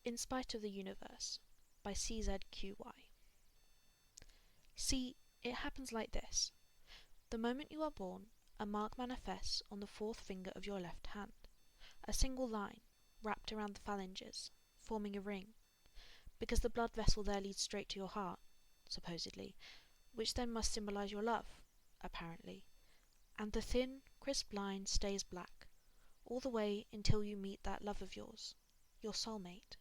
In Spite of the Universe by czqy. See, it happens like this. The moment you are born, a mark manifests on the fourth finger of your left hand, a single line, wrapped around the phalanges, forming a ring, because the blood vessel there leads straight to your heart, supposedly, which then must symbolize your love, apparently, and the thin, crisp line stays black, all the way until you meet that love of yours, your soulmate.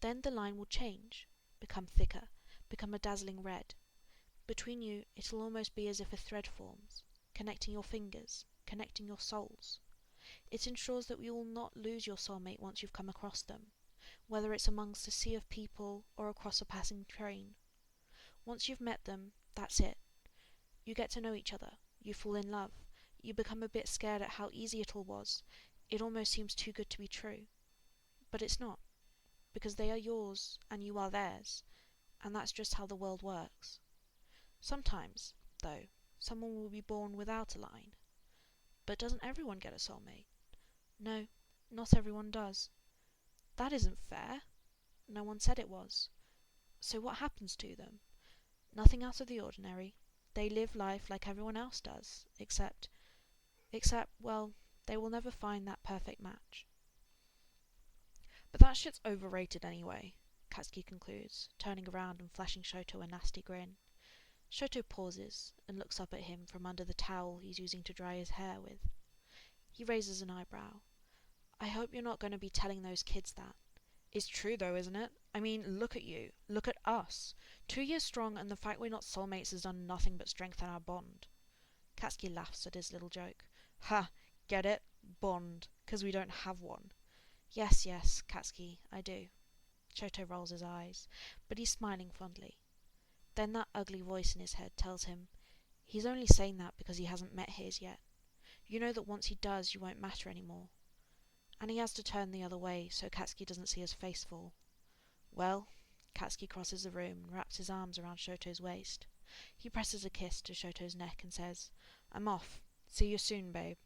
Then the line will change, become thicker, become a dazzling red. Between you, it'll almost be as if a thread forms, connecting your fingers, connecting your souls. It ensures that you will not lose your soulmate once you've come across them, whether it's amongst a sea of people or across a passing train. Once you've met them, that's it. You get to know each other, you fall in love, you become a bit scared at how easy it all was. It almost seems too good to be true. But it's not, because they are yours and you are theirs, and that's just how the world works. Sometimes, though, someone will be born without a line. But doesn't everyone get a soulmate? No, not everyone does. That isn't fair. No one said it was. So what happens to them? Nothing out of the ordinary. They live life like everyone else does, except, well, they will never find that perfect match. But that shit's overrated anyway, Katsuki concludes, turning around and flashing Shouto a nasty grin. Shouto pauses and looks up at him from under the towel he's using to dry his hair with. He raises an eyebrow. I hope you're not going to be telling those kids that. It's true though, isn't it? I mean, look at you. Look at us. 2 years strong, and the fact we're not soulmates has done nothing but strengthen our bond. Katsuki laughs at his little joke. Ha! Get it? Bond. 'Cause we don't have one. Yes, Katsuki, I do. Shouto rolls his eyes, but he's smiling fondly. Then that ugly voice in his head tells him he's only saying that because he hasn't met his yet. You know that once he does, you won't matter anymore. And he has to turn the other way so Katsuki doesn't see his face fall. Well, Katsuki crosses the room and wraps his arms around Shoto's waist. He presses a kiss to Shoto's neck and says, I'm off. See you soon, babe.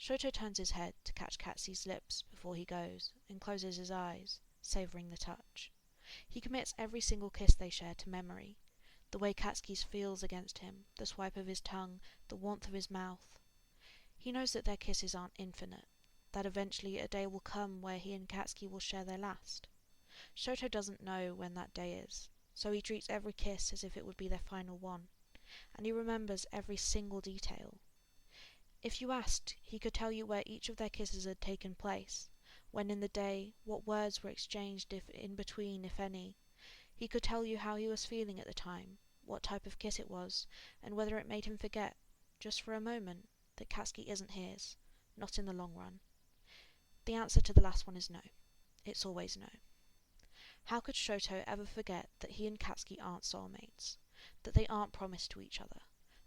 Shouto turns his head to catch Katsuki's lips before he goes and closes his eyes, savouring the touch. He commits every single kiss they share to memory, the way Katsuki's feels against him, the swipe of his tongue, the warmth of his mouth. He knows that their kisses aren't infinite, that eventually a day will come where he and Katsuki will share their last. Shouto doesn't know when that day is, so he treats every kiss as if it would be their final one, and he remembers every single detail. If you asked, he could tell you where each of their kisses had taken place, when in the day, what words were exchanged if in between, if any. He could tell you how he was feeling at the time, what type of kiss it was, and whether it made him forget, just for a moment, that Katsuki isn't his, not in the long run. The answer to the last one is no. It's always no. How could Shouto ever forget that he and Katsuki aren't soulmates, that they aren't promised to each other,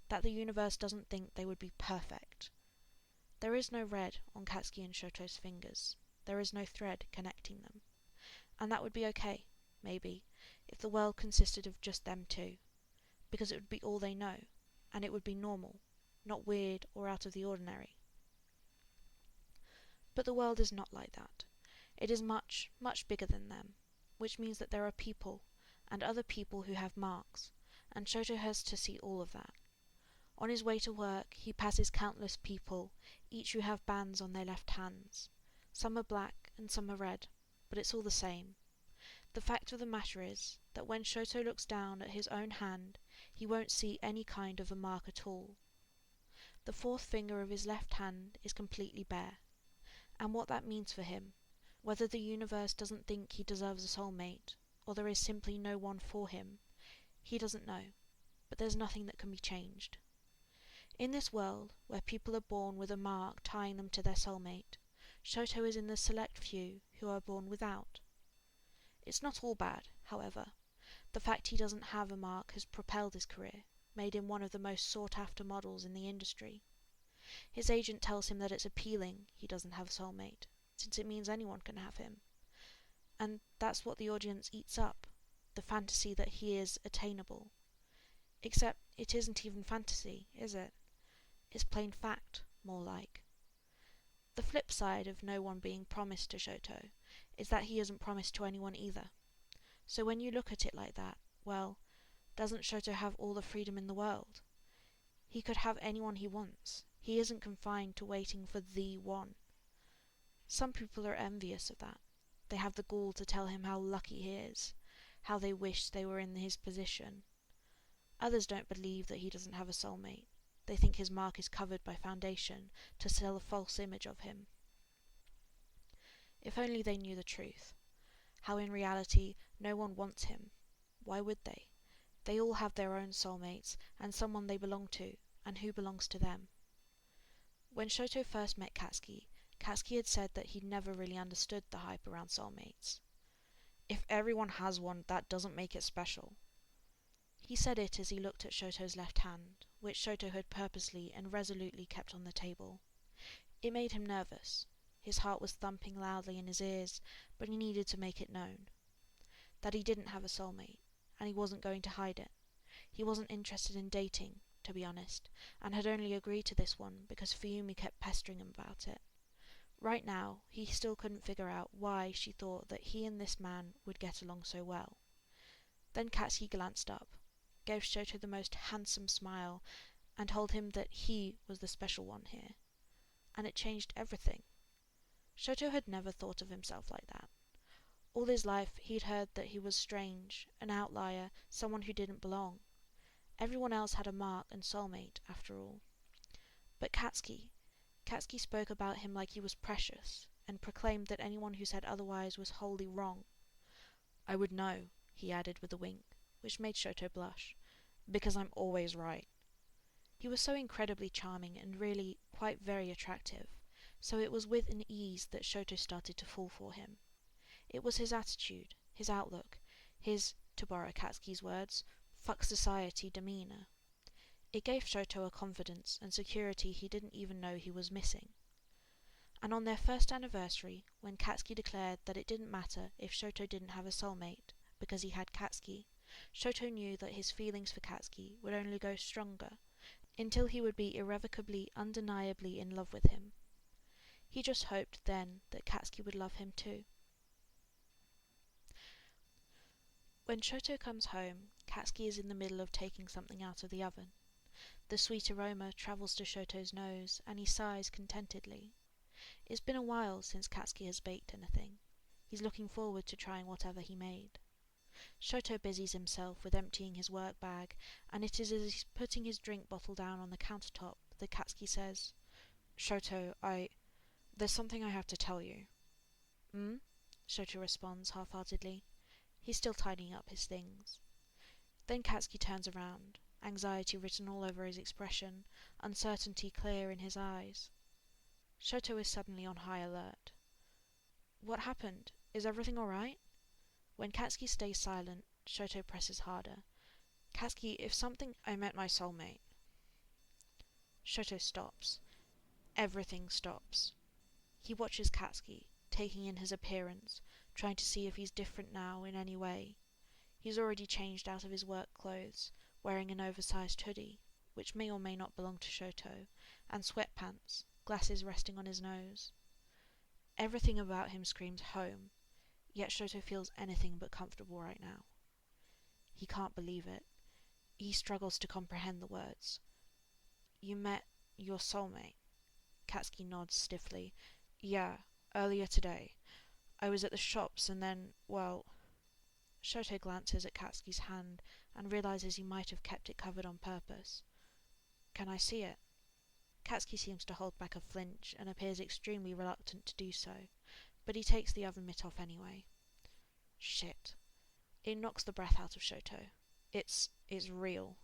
that the universe doesn't think they would be perfect? There is no red on Katsuki and Shouto's fingers. There is no thread connecting them. And that would be okay, maybe, if the world consisted of just them two, because it would be all they know, and it would be normal, not weird or out of the ordinary. But the world is not like that. It is much, much bigger than them, which means that there are people, and other people who have marks, and Shouto has to see all of that. On his way to work, he passes countless people, each who have bands on their left hands. Some are black and some are red, but it's all the same. The fact of the matter is that when Shouto looks down at his own hand, he won't see any kind of a mark at all. The fourth finger of his left hand is completely bare, and what that means for him, whether the universe doesn't think he deserves a soulmate, or there is simply no one for him, he doesn't know, but there's nothing that can be changed. In this world, where people are born with a mark tying them to their soulmate, Shouto is in the select few who are born without. It's not all bad, however. The fact he doesn't have a mark has propelled his career, made him one of the most sought-after models in the industry. His agent tells him that it's appealing he doesn't have a soulmate, since it means anyone can have him. And that's what the audience eats up, the fantasy that he is attainable. Except it isn't even fantasy, is it? It's plain fact, more like. The flip side of no one being promised to Shouto is that he isn't promised to anyone either. So when you look at it like that, well, doesn't Shouto have all the freedom in the world? He could have anyone he wants. He isn't confined to waiting for the one. Some people are envious of that. They have the gall to tell him how lucky he is, how they wish they were in his position. Others don't believe that he doesn't have a soulmate. They think his mark is covered by foundation to sell a false image of him. If only they knew the truth. How in reality no one wants him. Why would they? They all have their own soulmates and someone they belong to, and who belongs to them. When Shouto first met Katsuki, Katsuki had said that he'd never really understood the hype around soulmates. If everyone has one, that doesn't make it special. He said it as he looked at Shouto's left hand, which Shouto had purposely and resolutely kept on the table. It made him nervous. His heart was thumping loudly in his ears, but he needed to make it known. That he didn't have a soulmate, and he wasn't going to hide it. He wasn't interested in dating, to be honest, and had only agreed to this one because Fuyumi kept pestering him about it. Right now, he still couldn't figure out why she thought that he and this man would get along so well. Then Katsuki glanced up, gave Shouto the most handsome smile, and told him that he was the special one here. And it changed everything. Shouto had never thought of himself like that. All his life he'd heard that he was strange, an outlier, someone who didn't belong. Everyone else had a mark and soulmate, after all. But Katsuki spoke about him like he was precious, and proclaimed that anyone who said otherwise was wholly wrong. "I would know," he added with a wink, which made Shouto blush, "because I'm always right." He was so incredibly charming and really quite very attractive, so it was with an ease that Shouto started to fall for him. It was his attitude, his outlook, his, to borrow Katsuki's words, fuck society demeanour. It gave Shouto a confidence and security he didn't even know he was missing. And on their first anniversary, when Katsuki declared that it didn't matter if Shouto didn't have a soulmate, because he had Katsuki, Shouto knew that his feelings for Katsuki would only go stronger, until he would be irrevocably, undeniably in love with him. He just hoped then that Katsuki would love him too. When Shouto comes home, Katsuki is in the middle of taking something out of the oven. The sweet aroma travels to Shouto's nose, and he sighs contentedly. It's been a while since Katsuki has baked anything. He's looking forward to trying whatever he made. Shouto busies himself with emptying his work bag, and it is as he's putting his drink bottle down on the countertop that Katsuki says, "Shouto, there's something I have to tell you." Shouto responds half-heartedly. He's still tidying up his things. Then Katsuki turns around, anxiety written all over his expression, uncertainty clear in his eyes. Shouto is suddenly on high alert. "What happened? Is everything alright?" When Katsuki stays silent, Shouto presses harder. "Katsuki, if something—" "I met my soulmate." Shouto stops. Everything stops. He watches Katsuki, taking in his appearance, trying to see if he's different now in any way. He's already changed out of his work clothes, wearing an oversized hoodie, which may or may not belong to Shouto, and sweatpants, glasses resting on his nose. Everything about him screams home, yet Shouto feels anything but comfortable right now. He can't believe it. He struggles to comprehend the words. "You met your soulmate?" Katsuki nods stiffly. "Yeah, earlier today. I was at the shops and then, well..." Shouto glances at Katsuki's hand and realizes he might have kept it covered on purpose. "Can I see it?" Katsuki seems to hold back a flinch and appears extremely reluctant to do so, but he takes the oven mitt off anyway. Shit. It knocks the breath out of Shouto. It's real.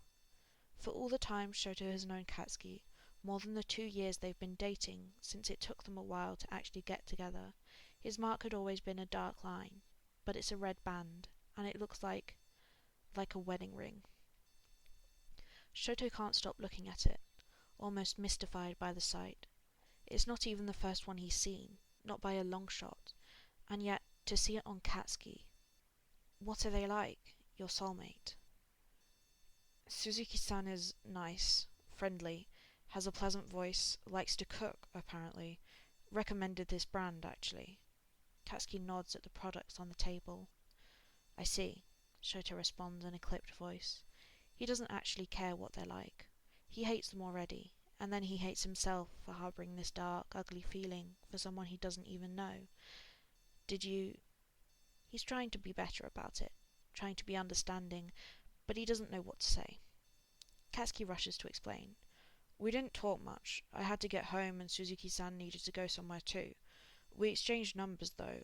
For all the time Shouto has known Katsuki, more than the 2 years they've been dating, since it took them a while to actually get together, his mark had always been a dark line, but it's a red band, and it looks like a wedding ring. Shouto can't stop looking at it, almost mystified by the sight. It's not even the first one he's seen, not by a long shot, and yet to see it on Katsuki. What are they like, your soulmate? "Suzuki-san is nice, friendly, has a pleasant voice, likes to cook, apparently. Recommended this brand, actually." Katsuki nods at the products on the table. I see, Shouto responds in a clipped voice. He doesn't actually care what they're like. He hates them already, and then he hates himself for harboring this dark, ugly feeling for someone he doesn't even know. Did you... He's trying to be better about it, trying to be understanding, but he doesn't know what to say. Katsuki rushes to explain. We didn't talk much. I had to get home and Suzuki-san needed to go somewhere too. We exchanged numbers though.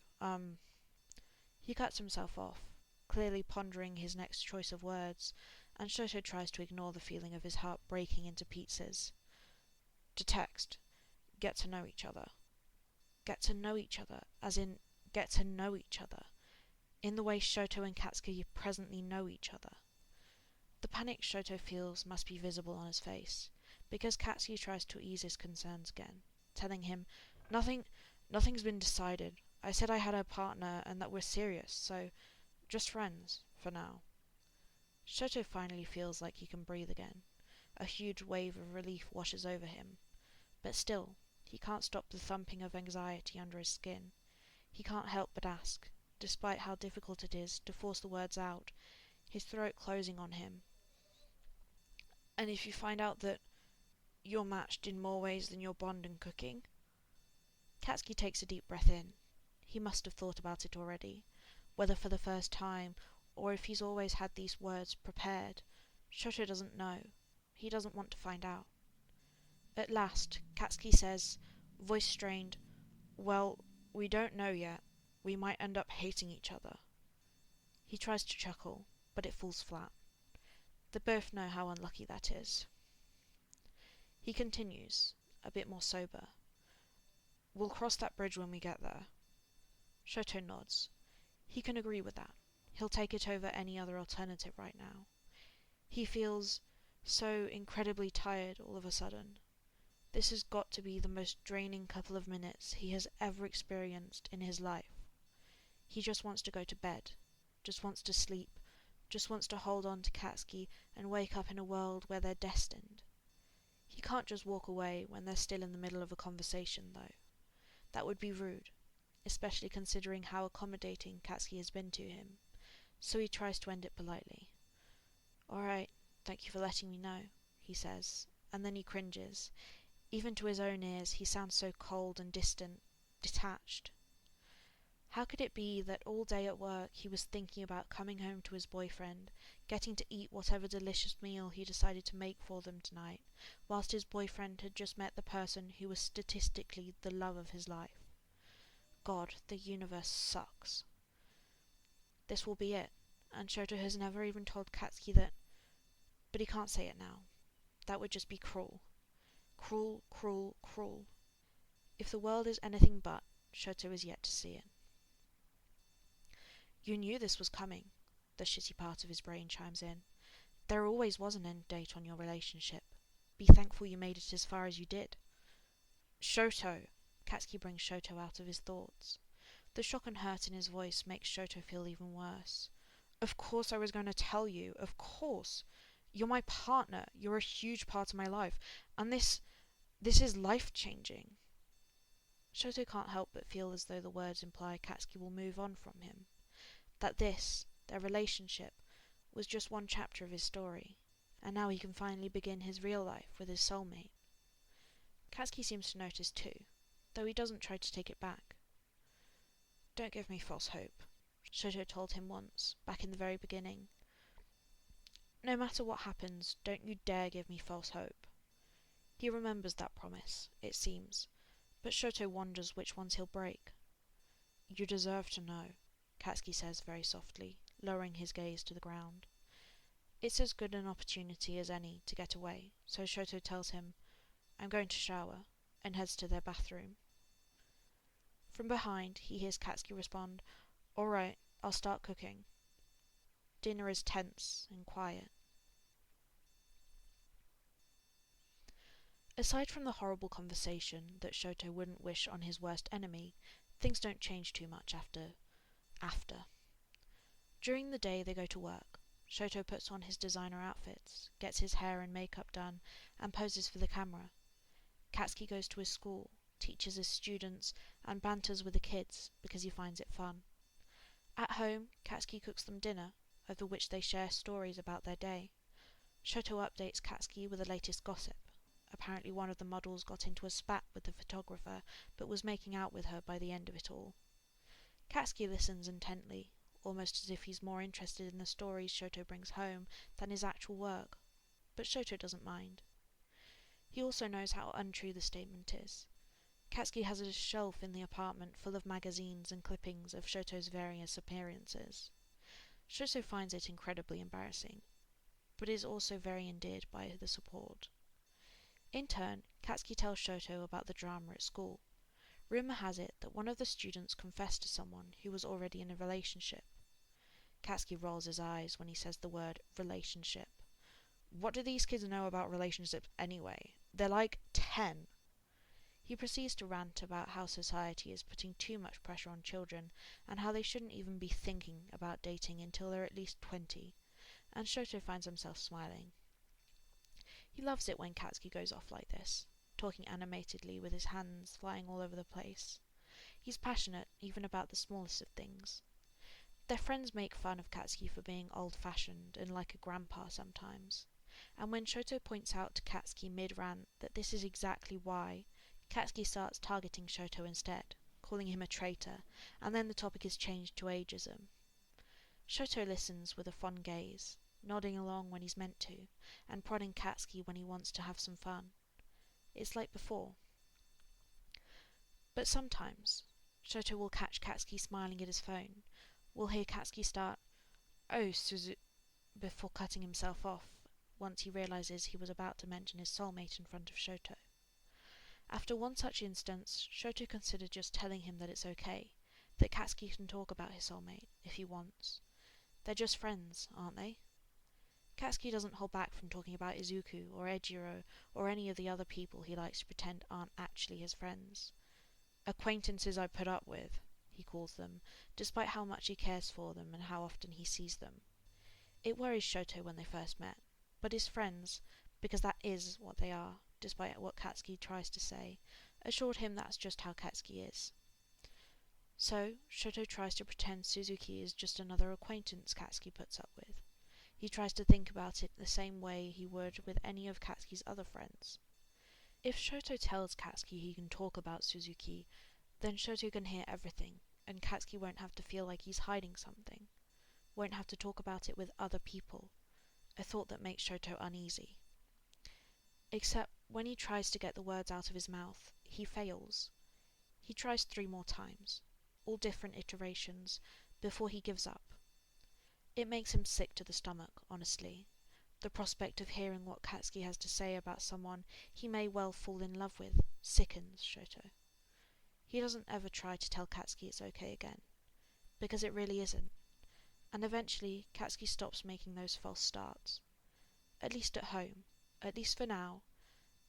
He cuts himself off, clearly pondering his next choice of words, and Shouto tries to ignore the feeling of his heart breaking into pieces. To text. Get to know each other. Get to know each other, as in get to know each other, in the way Shouto and Katsuki presently know each other. The panic Shouto feels must be visible on his face, because Katsuki tries to ease his concerns again, telling him, Nothing's been decided. I said I had a partner and that we're serious, so just friends, for now. Shouto finally feels like he can breathe again. A huge wave of relief washes over him. But still, he can't stop the thumping of anxiety under his skin. He can't help but ask, despite how difficult it is to force the words out, his throat closing on him. And if you find out that you're matched in more ways than your bond and cooking? Katsuki takes a deep breath in. He must have thought about it already, whether for the first time, or if he's always had these words prepared. Shouto doesn't know. He doesn't want to find out. At last, Katsuki says, voice strained, Well, we don't know yet. We might end up hating each other. He tries to chuckle, but it falls flat. They both know how unlucky that is. He continues, a bit more sober. We'll cross that bridge when we get there. Shouto nods. He can agree with that. He'll take it over any other alternative right now. He feels so incredibly tired all of a sudden. This has got to be the most draining couple of minutes he has ever experienced in his life. He just wants to go to bed, just wants to sleep, just wants to hold on to Katsuki and wake up in a world where they're destined. He can't just walk away when they're still in the middle of a conversation, though. That would be rude, especially considering how accommodating Katsuki has been to him, so he tries to end it politely. Alright, thank you for letting me know, he says, and then he cringes. Even to his own ears, he sounds so cold and distant, detached. How could it be that all day at work he was thinking about coming home to his boyfriend, getting to eat whatever delicious meal he decided to make for them tonight, whilst his boyfriend had just met the person who was statistically the love of his life? God, the universe sucks. This will be it, and Shouto has never even told Katsuki that, but he can't say it now. That would just be cruel. Cruel, cruel, cruel. If the world is anything but, Shouto is yet to see it. You knew this was coming, the shitty part of his brain chimes in. There always was an end date on your relationship. Be thankful you made it as far as you did. Shouto! Katsuki brings Shouto out of his thoughts. The shock and hurt in his voice makes Shouto feel even worse. Of course I was going to tell you, of course. You're my partner, you're a huge part of my life, and this is life-changing. Shouto can't help but feel as though the words imply Katsuki will move on from him. That this, their relationship, was just one chapter of his story, and now he can finally begin his real life with his soulmate. Katsuki seems to notice too, though he doesn't try to take it back. Don't give me false hope, Shouto told him once, back in the very beginning. No matter what happens, don't you dare give me false hope. He remembers that promise, it seems, but Shouto wonders which ones he'll break. You deserve to know, Katsuki says very softly, lowering his gaze to the ground. It's as good an opportunity as any to get away, so Shouto tells him, I'm going to shower, and heads to their bathroom. From behind, he hears Katsuki respond, Alright, I'll start cooking. Dinner is tense and quiet. Aside from the horrible conversation that Shouto wouldn't wish on his worst enemy, things don't change too much after. During the day they go to work. Shouto puts on his designer outfits, gets his hair and makeup done, and poses for the camera. Katsuki goes to his school, teaches his students, and banters with the kids because he finds it fun. At home, Katsuki cooks them dinner, over which they share stories about their day. Shouto updates Katsuki with the latest gossip. Apparently one of the models got into a spat with the photographer, but was making out with her by the end of it all. Katsuki listens intently, almost as if he's more interested in the stories Shouto brings home than his actual work, but Shouto doesn't mind. He also knows how untrue the statement is. Katsuki has a shelf in the apartment full of magazines and clippings of Shouto's various appearances. Shouto finds it incredibly embarrassing, but is also very endeared by the support. In turn, Katsuki tells Shouto about the drama at school. Rumor has it that one of the students confessed to someone who was already in a relationship. Katsuki rolls his eyes when he says the word relationship. What do these kids know about relationships anyway? They're like 10. He proceeds to rant about how society is putting too much pressure on children and how they shouldn't even be thinking about dating until they're at least 20, and Shouto finds himself smiling. He loves it when Katsuki goes off like this, talking animatedly with his hands flying all over the place. He's passionate even about the smallest of things. Their friends make fun of Katsuki for being old-fashioned and like a grandpa sometimes, and when Shouto points out to Katsuki mid-rant that this is exactly why, Katsuki starts targeting Shouto instead, calling him a traitor, and then the topic is changed to ageism. Shouto listens with a fond gaze, nodding along when he's meant to, and prodding Katsuki when he wants to have some fun. It's like before. But sometimes, Shouto will catch Katsuki smiling at his phone, will hear Katsuki start, "Oh, Suzu," before cutting himself off, once he realizes he was about to mention his soulmate in front of Shouto. After one such instance, Shouto considered just telling him that it's okay, that Katsuki can talk about his soulmate, if he wants. They're just friends, aren't they? Katsuki doesn't hold back from talking about Izuku or Ejiro or any of the other people he likes to pretend aren't actually his friends. Acquaintances I put up with, he calls them, despite how much he cares for them and how often he sees them. It worries Shouto when they first met, but his friends, because that is what they are, despite what Katsuki tries to say, assured him that's just how Katsuki is. So, Shouto tries to pretend Suzuki is just another acquaintance Katsuki puts up with. He tries to think about it the same way he would with any of Katsuki's other friends. If Shouto tells Katsuki he can talk about Suzuki, then Shouto can hear everything, and Katsuki won't have to feel like he's hiding something, won't have to talk about it with other people, a thought that makes Shouto uneasy. Except when he tries to get the words out of his mouth, he fails. He tries 3 more times, all different iterations, before he gives up. It makes him sick to the stomach, honestly. The prospect of hearing what Katsuki has to say about someone he may well fall in love with sickens Shouto. He doesn't ever try to tell Katsuki it's okay again, because it really isn't, and eventually Katsuki stops making those false starts. At least at home, at least for now,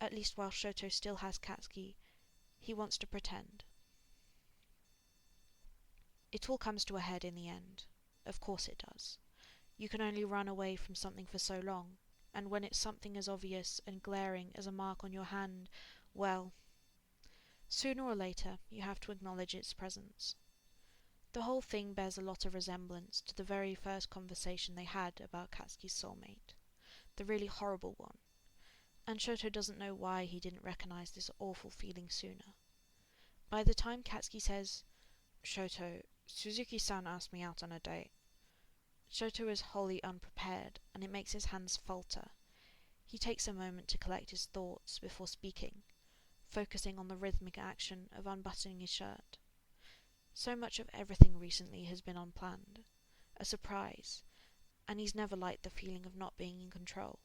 at least while Shouto still has Katsuki, he wants to pretend. It all comes to a head in the end. Of course it does. You can only run away from something for so long, and when it's something as obvious and glaring as a mark on your hand, well, sooner or later you have to acknowledge its presence. The whole thing bears a lot of resemblance to the very first conversation they had about Katsuki's soulmate, the really horrible one, and Shouto doesn't know why he didn't recognize this awful feeling sooner. By the time Katsuki says, "Shouto, Suzuki-san asked me out on a date," Shouto is wholly unprepared, and it makes his hands falter. He takes a moment to collect his thoughts before speaking, focusing on the rhythmic action of unbuttoning his shirt. So much of everything recently has been unplanned, a surprise, and he's never liked the feeling of not being in control.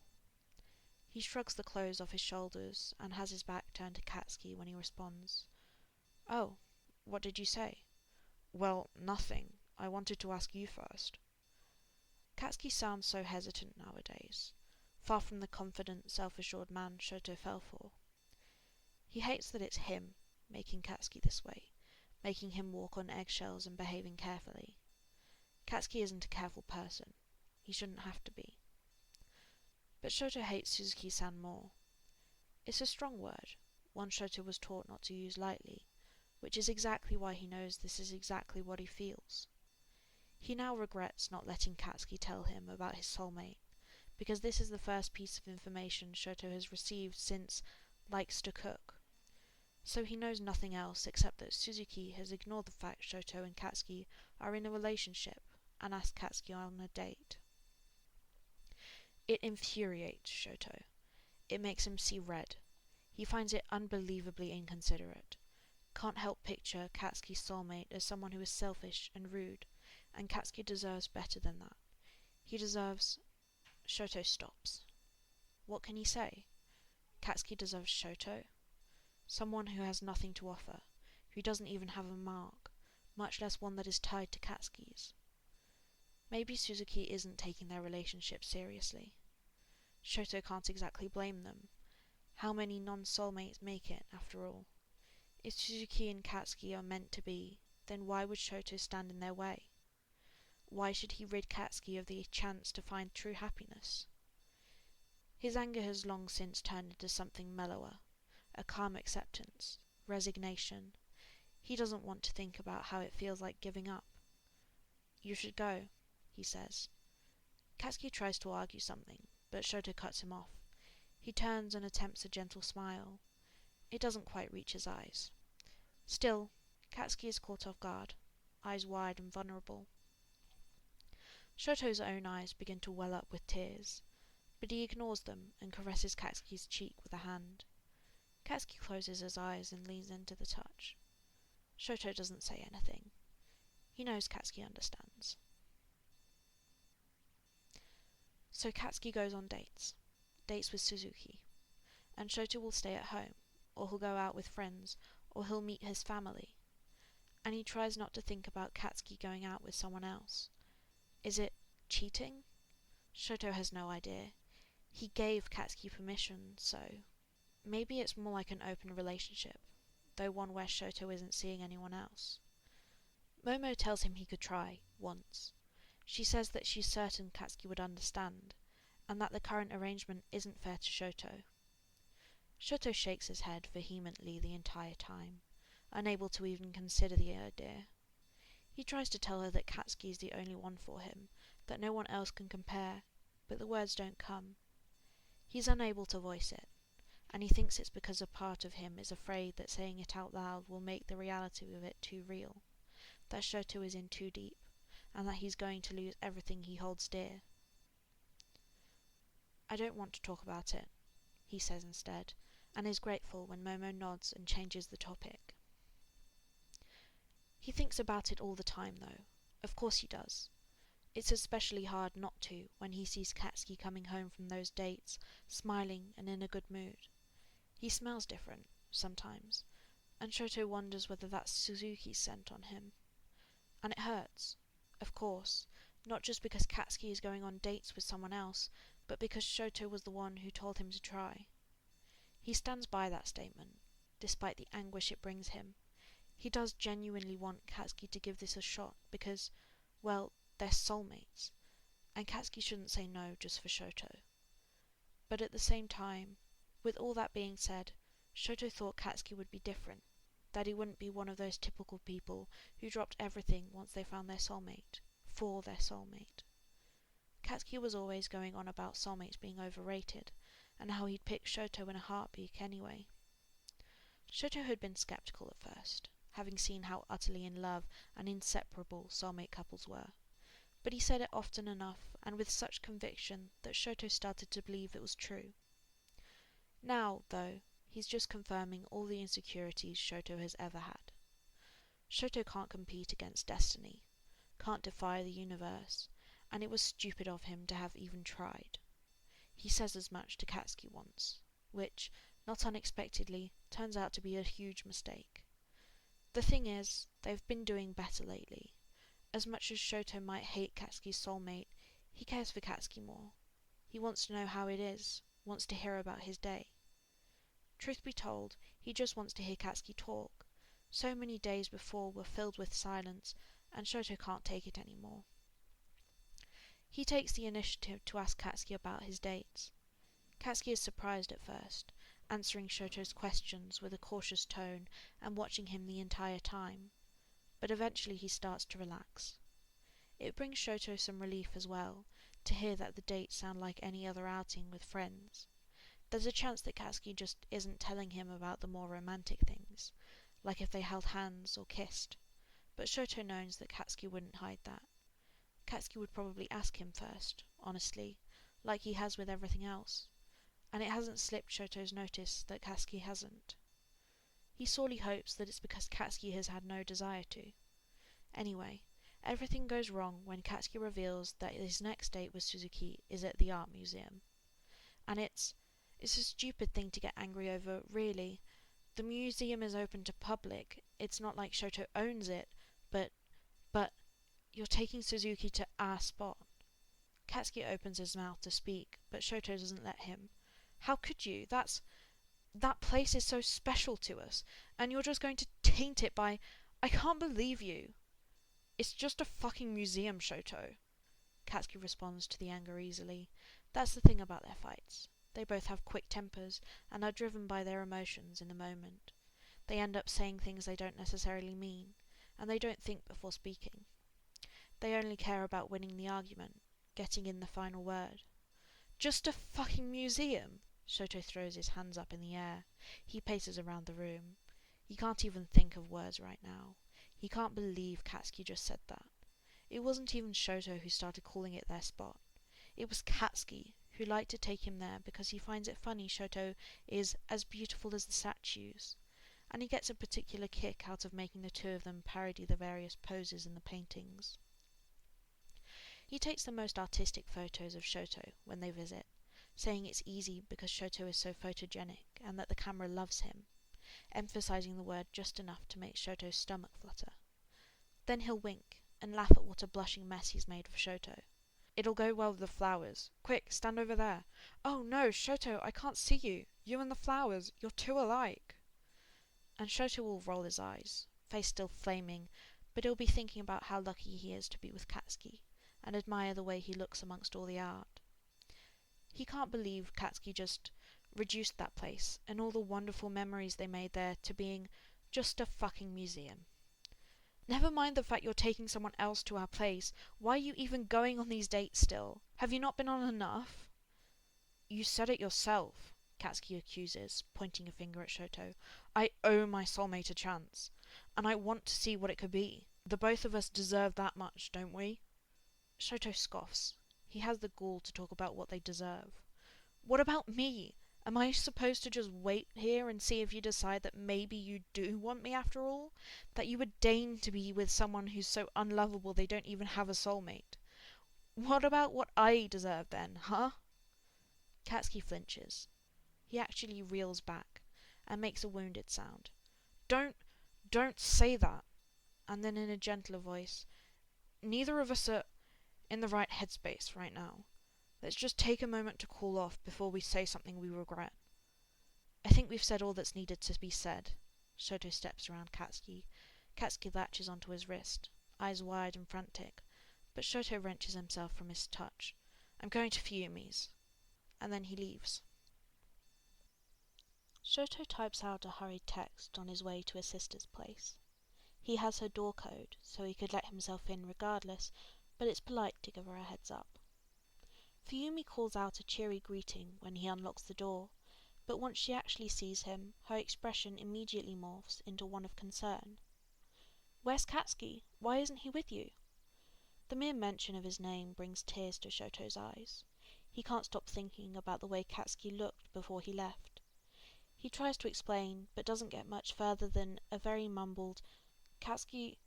He shrugs the clothes off his shoulders and has his back turned to Katsuki when he responds. "Oh, what did you say?" "Well, nothing. I wanted to ask you first." Katsuki sounds so hesitant nowadays, far from the confident, self-assured man Shouto fell for. He hates that it's him making Katsuki this way, making him walk on eggshells and behaving carefully. Katsuki isn't a careful person. He shouldn't have to be. But Shouto hates Suzuki-san more. It's a strong word, one Shouto was taught not to use lightly, which is exactly why he knows this is exactly what he feels. He now regrets not letting Katsuki tell him about his soulmate, because this is the first piece of information Shouto has received since likes to cook. So he knows nothing else except that Suzuki has ignored the fact Shouto and Katsuki are in a relationship and asked Katsuki on a date. It infuriates Shouto. It makes him see red. He finds it unbelievably inconsiderate. Can't help picture Katsuki's soulmate as someone who is selfish and rude, and Katsuki deserves better than that. He deserves... Shouto stops. What can he say? Katsuki deserves Shouto? Someone who has nothing to offer, who doesn't even have a mark, much less one that is tied to Katsuki's. Maybe Suzuki isn't taking their relationship seriously. Shouto can't exactly blame them. How many non-soulmates make it, after all? If Suzuki and Katsuki are meant to be, then why would Shouto stand in their way? Why should he rid Katsuki of the chance to find true happiness? His anger has long since turned into something mellower, a calm acceptance, resignation. He doesn't want to think about how it feels like giving up. You should go, he says. Katsuki tries to argue something, but Shouto cuts him off. He turns and attempts a gentle smile. It doesn't quite reach his eyes. Still, Katsuki is caught off guard, eyes wide and vulnerable. Shouto's own eyes begin to well up with tears, but he ignores them and caresses Katsuki's cheek with a hand. Katsuki closes his eyes and leans into the touch. Shouto doesn't say anything. He knows Katsuki understands. So Katsuki goes on dates with Suzuki, and Shouto will stay at home, or he'll go out with friends, or he'll meet his family. And he tries not to think about Katsuki going out with someone else. Is it cheating? Shouto has no idea. He gave Katsuki permission, so maybe it's more like an open relationship, though one where Shouto isn't seeing anyone else. Momo tells him he could try, once. She says that she's certain Katsuki would understand, and that the current arrangement isn't fair to Shouto. Shouto shakes his head vehemently the entire time, unable to even consider the idea. He tries to tell her that Katsuki is the only one for him, that no one else can compare, but the words don't come. He's unable to voice it, and he thinks it's because a part of him is afraid that saying it out loud will make the reality of it too real, that Shouto is in too deep, and that he's going to lose everything he holds dear. I don't want to talk about it, he says instead, and is grateful when Momo nods and changes the topic. He thinks about it all the time, though. Of course he does. It's especially hard not to when he sees Katsuki coming home from those dates, smiling and in a good mood. He smells different, sometimes, and Shouto wonders whether that's Suzuki's scent on him. And it hurts, of course, not just because Katsuki is going on dates with someone else, but because Shouto was the one who told him to try. He stands by that statement, despite the anguish it brings him. He does genuinely want Katsuki to give this a shot because, well, they're soulmates, and Katsuki shouldn't say no just for Shouto. But at the same time, with all that being said, Shouto thought Katsuki would be different, that he wouldn't be one of those typical people who dropped everything once they found their soulmate, for their soulmate. Katsuki was always going on about soulmates being overrated, and how he'd pick Shouto in a heartbeat anyway. Shouto had been skeptical at first, having seen how utterly in love and inseparable soulmate couples were, but he said it often enough and with such conviction that Shouto started to believe it was true. Now, though, he's just confirming all the insecurities Shouto has ever had. Shouto can't compete against destiny, can't defy the universe, and it was stupid of him to have even tried. He says as much to Katsuki once, which, not unexpectedly, turns out to be a huge mistake. The thing is, they've been doing better lately. As much as Shouto might hate Katsuki's soulmate, he cares for Katsuki more. He wants to know how it is, wants to hear about his day. Truth be told, he just wants to hear Katsuki talk. So many days before were filled with silence, and Shouto can't take it anymore. He takes the initiative to ask Katsuki about his dates. Katsuki is surprised at first, answering Shouto's questions with a cautious tone and watching him the entire time, but eventually he starts to relax. It brings Shouto some relief as well, to hear that the dates sound like any other outing with friends. There's a chance that Katsuki just isn't telling him about the more romantic things, like if they held hands or kissed, but Shouto knows that Katsuki wouldn't hide that. Katsuki would probably ask him first, honestly, like he has with everything else, and it hasn't slipped Shouto's notice that Katsuki hasn't. He sorely hopes that it's because Katsuki has had no desire to. Anyway, everything goes wrong when Katsuki reveals that his next date with Suzuki is at the art museum. And it's a stupid thing to get angry over, really. The museum is open to public. It's not like Shouto owns it, but you're taking Suzuki to our spot. Katsuki opens his mouth to speak, but Shouto doesn't let him. How could you? That place is so special to us, and you're just going to taint it by... I can't believe you. It's just a fucking museum, Shouto. Katsuki responds to the anger easily. That's the thing about their fights. They both have quick tempers, and are driven by their emotions in the moment. They end up saying things they don't necessarily mean, and they don't think before speaking. They only care about winning the argument, getting in the final word. Just a fucking museum! Shouto throws his hands up in the air. He paces around the room. He can't even think of words right now. He can't believe Katsuki just said that. It wasn't even Shouto who started calling it their spot. It was Katsuki, who liked to take him there because he finds it funny Shouto is as beautiful as the statues, and he gets a particular kick out of making the two of them parody the various poses in the paintings. He takes the most artistic photos of Shouto when they visit, saying it's easy because Shouto is so photogenic and that the camera loves him, emphasizing the word just enough to make Shouto's stomach flutter. Then he'll wink and laugh at what a blushing mess he's made of Shouto. It'll go well with the flowers. Quick, stand over there. Oh no, Shouto, I can't see you. You and the flowers, you're too alike. And Shouto will roll his eyes, face still flaming, but he'll be thinking about how lucky he is to be with Katsuki, and admire the way he looks amongst all the art. He can't believe Katsuki just reduced that place, and all the wonderful memories they made there, to being just a fucking museum. Never mind the fact you're taking someone else to our place. Why are you even going on these dates still? Have you not been on enough? You said it yourself, Katsuki accuses, pointing a finger at Shouto. I owe my soulmate a chance, and I want to see what it could be. The both of us deserve that much, don't we? Shouto scoffs. He has the gall to talk about what they deserve. What about me? Am I supposed to just wait here and see if you decide that maybe you do want me after all? That you would deign to be with someone who's so unlovable they don't even have a soulmate? What about what I deserve then, huh? Katsuki flinches. He actually reels back and makes a wounded sound. Don't say that. And then in a gentler voice, neither of us are in the right headspace right now. Let's just take a moment to cool off before we say something we regret. I think we've said all that's needed to be said. Shouto steps around Katsuki. Katsuki latches onto his wrist, eyes wide and frantic, but Shouto wrenches himself from his touch. I'm going to Fuyumi's. And then he leaves. Shouto types out a hurried text on his way to his sister's place. He has her door code, so he could let himself in regardless, but it's polite to give her a heads up. Fuyumi calls out a cheery greeting when he unlocks the door, but once she actually sees him, her expression immediately morphs into one of concern. Where's Katsuki? Why isn't he with you? The mere mention of his name brings tears to Shouto's eyes. He can't stop thinking about the way Katsuki looked before he left. He tries to explain, but doesn't get much further than a very mumbled, Katsuki.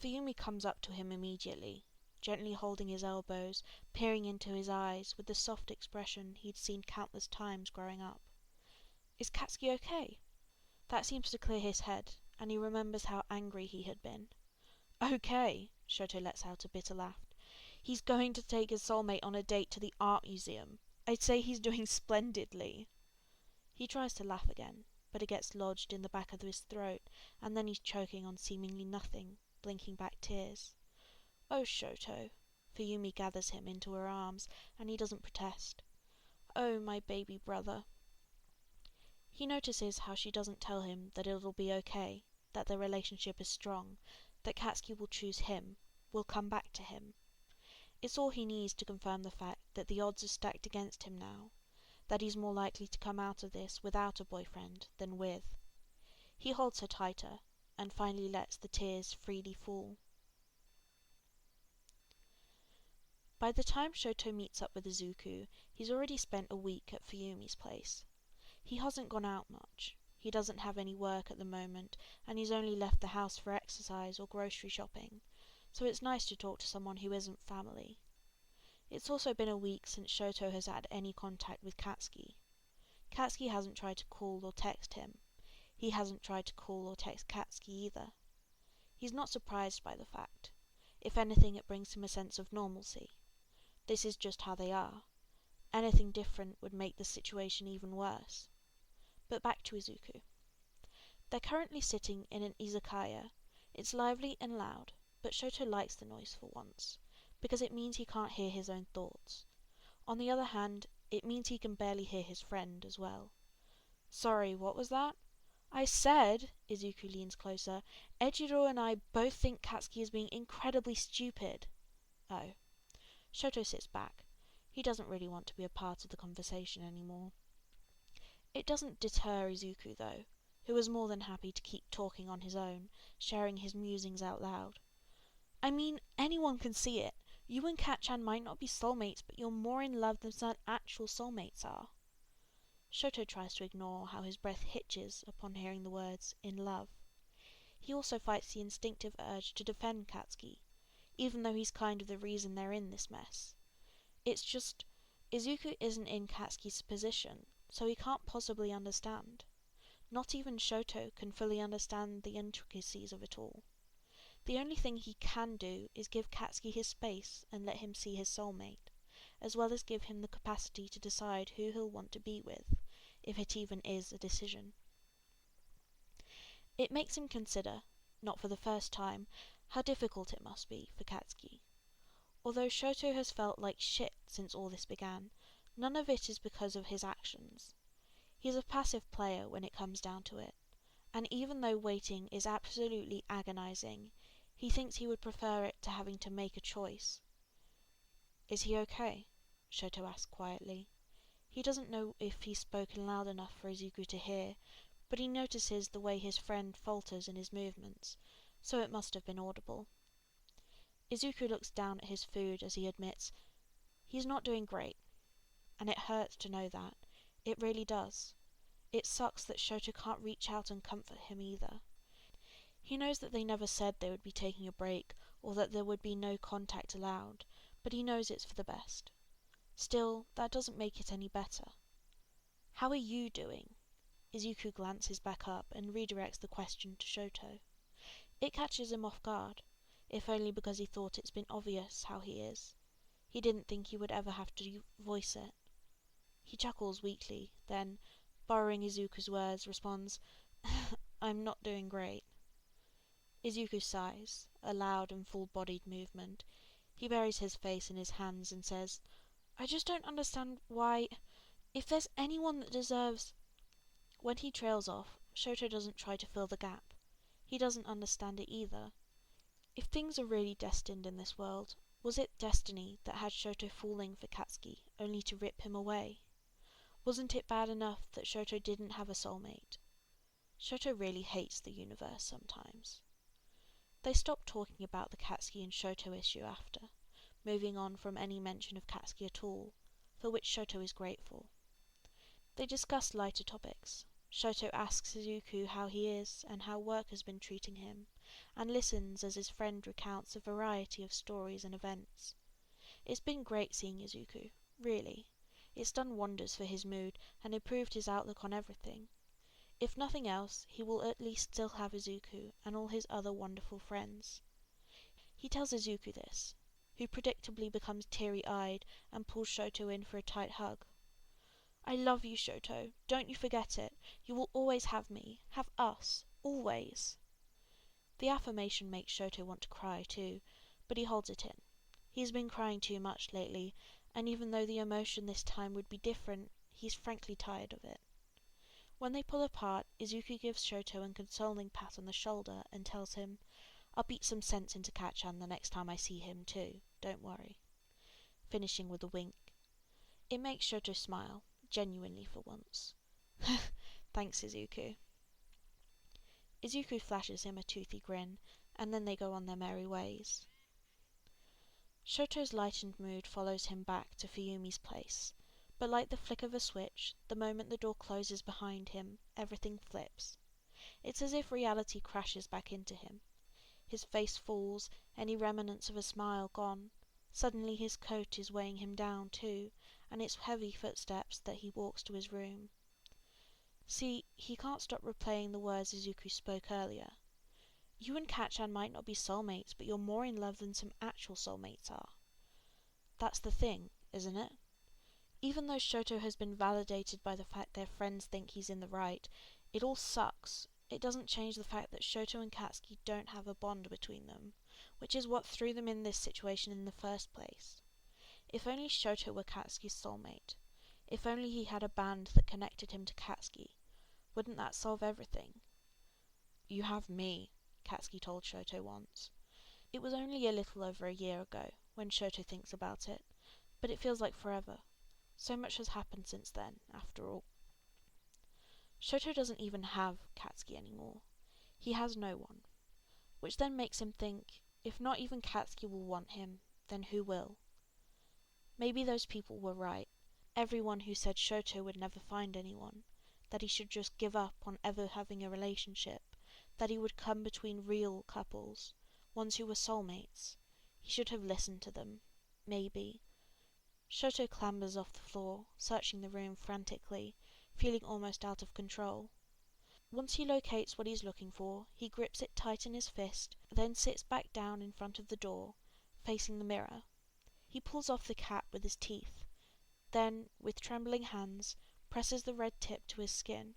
Fuyumi comes up to him immediately, gently holding his elbows, peering into his eyes with the soft expression he'd seen countless times growing up. Is Katsuki okay? That seems to clear his head, and he remembers how angry he had been. Okay, Shouto lets out a bitter laugh. He's going to take his soulmate on a date to the art museum. I'd say he's doing splendidly. He tries to laugh again, but it gets lodged in the back of his throat, and then he's choking on seemingly nothing, blinking back tears. Oh, Shouto. Fuyumi gathers him into her arms, and he doesn't protest. Oh, my baby brother. He notices how she doesn't tell him that it'll be okay, that their relationship is strong, that Katsuki will choose him, will come back to him. It's all he needs to confirm the fact that the odds are stacked against him now, that he's more likely to come out of this without a boyfriend than with. He holds her tighter, and finally lets the tears freely fall. By the time Shouto meets up with Izuku, he's already spent a week at Fuyumi's place. He hasn't gone out much, he doesn't have any work at the moment, and he's only left the house for exercise or grocery shopping, so it's nice to talk to someone who isn't family. It's also been a week since Shouto has had any contact with Katsuki. Katsuki hasn't tried to call or text him. He hasn't tried to call or text Katsuki either. He's not surprised by the fact. If anything, it brings him a sense of normalcy. This is just how they are. Anything different would make the situation even worse. But back to Izuku. They're currently sitting in an izakaya. It's lively and loud, but Shouto likes the noise for once, because it means he can't hear his own thoughts. On the other hand, it means he can barely hear his friend as well. Sorry, what was that? I said, Izuku leans closer, Ejiro and I both think Katsuki is being incredibly stupid. Oh. Shouto sits back. He doesn't really want to be a part of the conversation anymore. It doesn't deter Izuku, though, who is more than happy to keep talking on his own, sharing his musings out loud. I mean, anyone can see it. You and Kat-chan might not be soulmates, but you're more in love than some actual soulmates are. Shouto tries to ignore how his breath hitches upon hearing the words, in love. He also fights the instinctive urge to defend Katsuki, even though he's kind of the reason they're in this mess. It's just, Izuku isn't in Katsuki's position, so he can't possibly understand. Not even Shouto can fully understand the intricacies of it all. The only thing he can do is give Katsuki his space and let him see his soulmate, as well as give him the capacity to decide who he'll want to be with, if it even is a decision. It makes him consider, not for the first time, how difficult it must be for Katsuki. Although Shouto has felt like shit since all this began, none of it is because of his actions. He's a passive player when it comes down to it, and even though waiting is absolutely agonizing, he thinks he would prefer it to having to make a choice. Is he okay? Shouto asks quietly. He doesn't know if he's spoken loud enough for Izuku to hear, but he notices the way his friend falters in his movements, so it must have been audible. Izuku looks down at his food as he admits, he's not doing great, and it hurts to know that. It really does. It sucks that Shouto can't reach out and comfort him either. He knows that they never said they would be taking a break, or that there would be no contact allowed, but he knows it's for the best. Still, that doesn't make it any better. How are you doing? Izuku glances back up and redirects the question to Shouto. It catches him off guard, if only because he thought it's been obvious how he is. He didn't think he would ever have to voice it. He chuckles weakly, then, borrowing Izuku's words, responds, I'm not doing great. Izuku sighs, a loud and full-bodied movement. He buries his face in his hands and says, I just don't understand why, if there's anyone that deserves... When he trails off, Shouto doesn't try to fill the gap. He doesn't understand it either. If things are really destined in this world, was it destiny that had Shouto falling for Katsuki, only to rip him away? Wasn't it bad enough that Shouto didn't have a soulmate? Shouto really hates the universe sometimes. They stop talking about the Katsuki and Shouto issue after, moving on from any mention of Katsuki at all, for which Shouto is grateful. They discuss lighter topics. Shouto asks Izuku how he is and how work has been treating him, and listens as his friend recounts a variety of stories and events. It's been great seeing Izuku, really. It's done wonders for his mood and improved his outlook on everything. If nothing else, he will at least still have Izuku and all his other wonderful friends. He tells Izuku this, who predictably becomes teary-eyed and pulls Shouto in for a tight hug. I love you, Shouto. Don't you forget it. You will always have me. Have us. Always. The affirmation makes Shouto want to cry too, but he holds it in. He's been crying too much lately, and even though the emotion this time would be different, he's frankly tired of it. When they pull apart, Izuku gives Shouto a consoling pat on the shoulder and tells him, "I'll beat some sense into Katchan the next time I see him too, don't worry," finishing with a wink. It makes Shouto smile, genuinely for once. "Thanks, Izuku." Izuku flashes him a toothy grin, and then they go on their merry ways. Shoto's lightened mood follows him back to Fuyumi's place, but like the flick of a switch, the moment the door closes behind him, everything flips. It's as if reality crashes back into him. His face falls, any remnants of a smile gone. Suddenly his coat is weighing him down too, and it's heavy footsteps that he walks to his room. See, he can't stop replaying the words Izuku spoke earlier. You and Katchan might not be soulmates, but you're more in love than some actual soulmates are. That's the thing, isn't it? Even though Shouto has been validated by the fact their friends think he's in the right, it all sucks. It doesn't change the fact that Shouto and Katsuki don't have a bond between them, which is what threw them in this situation in the first place. If only Shouto were Katsuki's soulmate. If only he had a band that connected him to Katsuki. Wouldn't that solve everything? "You have me," Katsuki told Shouto once. It was only a little over a year ago, when Shouto thinks about it, but it feels like forever. So much has happened since then, after all. Shouto doesn't even have Katsuki anymore. He has no one. Which then makes him think, if not even Katsuki will want him, then who will? Maybe those people were right. Everyone who said Shouto would never find anyone, that he should just give up on ever having a relationship, that he would come between real couples, ones who were soulmates. He should have listened to them. Maybe. Shouto clambers off the floor, searching the room frantically, feeling almost out of control. Once he locates what he's looking for, he grips it tight in his fist, then sits back down in front of the door, facing the mirror. He pulls off the cap with his teeth, then, with trembling hands, presses the red tip to his skin.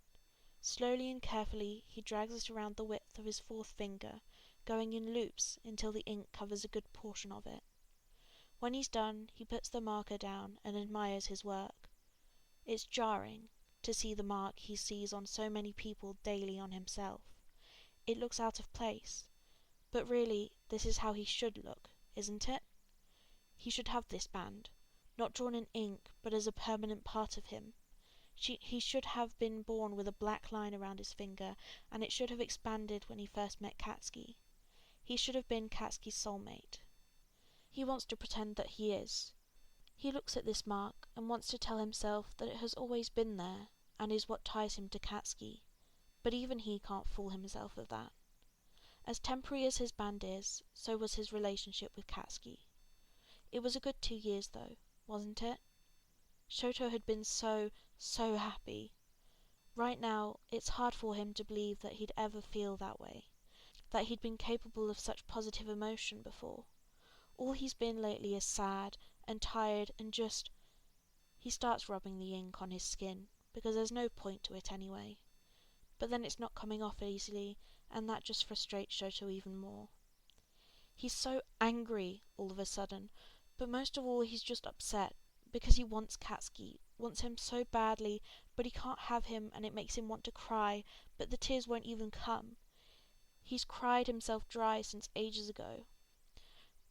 Slowly and carefully, he drags it around the width of his fourth finger, going in loops until the ink covers a good portion of it. When he's done, he puts the marker down and admires his work. It's jarring to see the mark he sees on so many people daily on himself. It looks out of place. But really, this is how he should look, isn't it? He should have this band, not drawn in ink, but as a permanent part of him. He should have been born with a black line around his finger, and it should have expanded when he first met Katsuki. He should have been Katsuki's soulmate. He wants to pretend that he is. He looks at this mark and wants to tell himself that it has always been there, and is what ties him to Katsuki, but even he can't fool himself with that. As temporary as his band is, so was his relationship with Katsuki. It was a good 2 years though, wasn't it? Shouto had been so happy. Right now, it's hard for him to believe that he'd ever feel that way, that he'd been capable of such positive emotion before. All he's been lately is sad and tired and just... He starts rubbing the ink on his skin, because there's no point to it anyway. But then it's not coming off easily, and that just frustrates Shouto even more. He's so angry all of a sudden, but most of all he's just upset, because he wants Katsuki, wants him so badly, but he can't have him and it makes him want to cry, but the tears won't even come. He's cried himself dry since ages ago.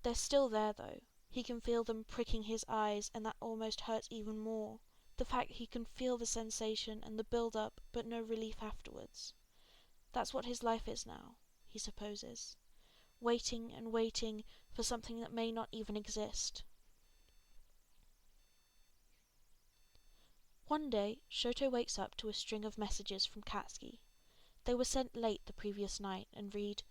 They're still there though. He can feel them pricking his eyes, and that almost hurts even more. The fact he can feel the sensation and the build-up, but no relief afterwards. That's what his life is now, he supposes. Waiting and waiting for something that may not even exist. One day, Shouto wakes up to a string of messages from Katsuki. They were sent late the previous night and read,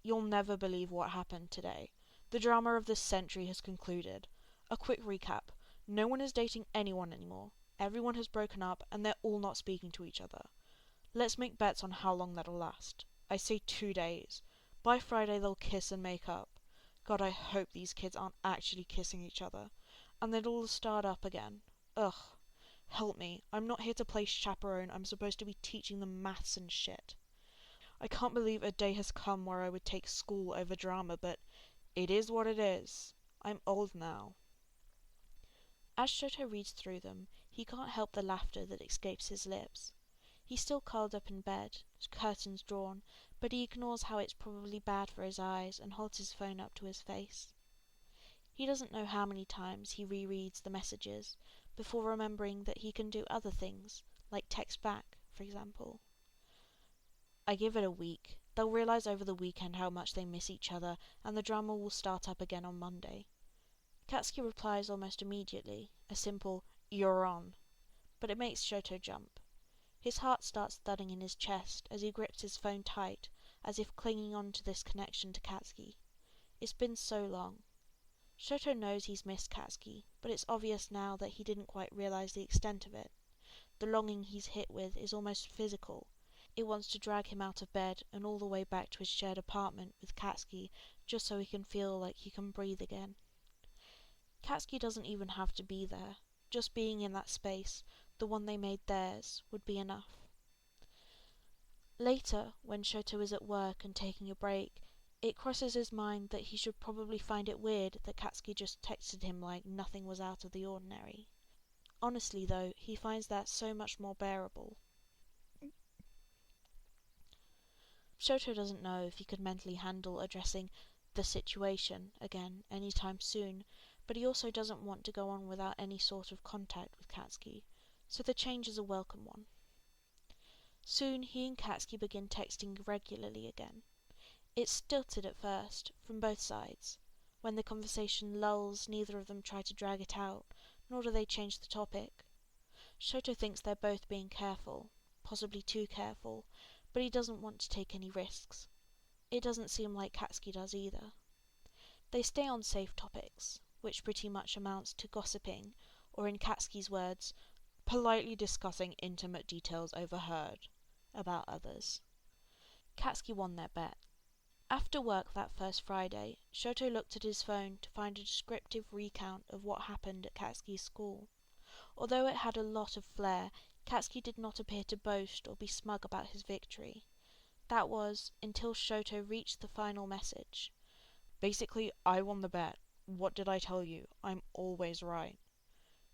"You'll never believe what happened today. The drama of this century has concluded. A quick recap. No one is dating anyone anymore. Everyone has broken up and they're all not speaking to each other. Let's make bets on how long that'll last. I say 2 days. By Friday they'll kiss and make up. God, I hope these kids aren't actually kissing each other. And then it'll start up again. Ugh. Help me. I'm not here to play chaperone. I'm supposed to be teaching them maths and shit. I can't believe a day has come where I would take school over drama, but it is what it is. I'm old now." As Shouto reads through them, he can't help the laughter that escapes his lips. He's still curled up in bed, curtains drawn, but he ignores how it's probably bad for his eyes and holds his phone up to his face. He doesn't know how many times he rereads the messages before remembering that he can do other things, like text back, for example. I give it a week. They'll realise over the weekend how much they miss each other, and the drama will start up again on Monday. Katsuki replies almost immediately, a simple, "You're on." But it makes Shouto jump. His heart starts thudding in his chest as he grips his phone tight, as if clinging on to this connection to Katsuki. It's been so long. Shouto knows he's missed Katsuki, but it's obvious now that he didn't quite realise the extent of it. The longing he's hit with is almost physical. It wants to drag him out of bed and all the way back to his shared apartment with Katsuki just so he can feel like he can breathe again. Katsuki doesn't even have to be there. Just being in that space, the one they made theirs, would be enough. Later, when Shouto is at work and taking a break, it crosses his mind that he should probably find it weird that Katsuki just texted him like nothing was out of the ordinary. Honestly though, he finds that so much more bearable. Shouto doesn't know if he could mentally handle addressing the situation again anytime soon, but he also doesn't want to go on without any sort of contact with Katsuki, so the change is a welcome one. Soon he and Katsuki begin texting regularly again. It's stilted at first, from both sides. When the conversation lulls, neither of them try to drag it out, nor do they change the topic. Shouto thinks they're both being careful, possibly too careful, but he doesn't want to take any risks. It doesn't seem like Katsuki does either. They stay on safe topics, which pretty much amounts to gossiping, or in Katsuki's words, politely discussing intimate details overheard about others. Katsuki won their bet. After work that first Friday, Shouto looked at his phone to find a descriptive recount of what happened at Katsuki's school. Although it had a lot of flair, Katsuki did not appear to boast or be smug about his victory. That was, until Shouto reached the final message. "Basically, I won the bet. What did I tell you? I'm always right."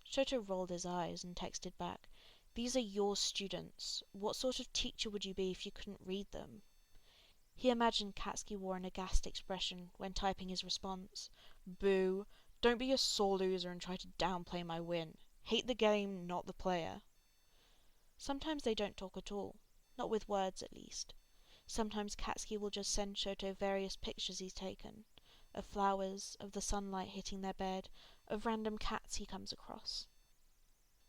Shouto rolled his eyes and texted back, "These are your students. What sort of teacher would you be if you couldn't read them?" He imagined Katsuki wore an aghast expression when typing his response. "Boo. Don't be a sore loser and try to downplay my win. Hate the game, not the player." Sometimes they don't talk at all. Not with words, at least. Sometimes Katsuki will just send Shouto various pictures he's taken. Of flowers, of the sunlight hitting their bed, of random cats he comes across.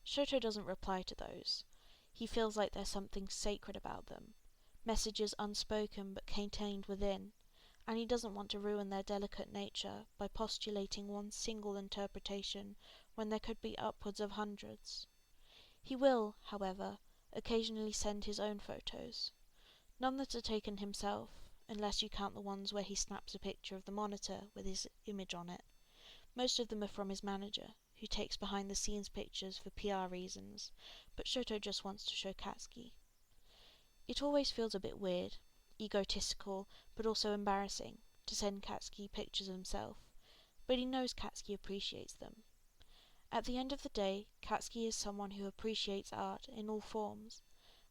Shouto doesn't reply to those. He feels like there's something sacred about them. Messages unspoken but contained within, and he doesn't want to ruin their delicate nature by postulating one single interpretation when there could be upwards of hundreds. He will, however, occasionally send his own photos. None that are taken himself, unless you count the ones where he snaps a picture of the monitor with his image on it. Most of them are from his manager, who takes behind-the-scenes pictures for PR reasons, but Shouto just wants to show Katsuki. It always feels a bit weird, egotistical, but also embarrassing, to send Katsuki pictures of himself, but he knows Katsuki appreciates them. At the end of the day, Katsuki is someone who appreciates art in all forms,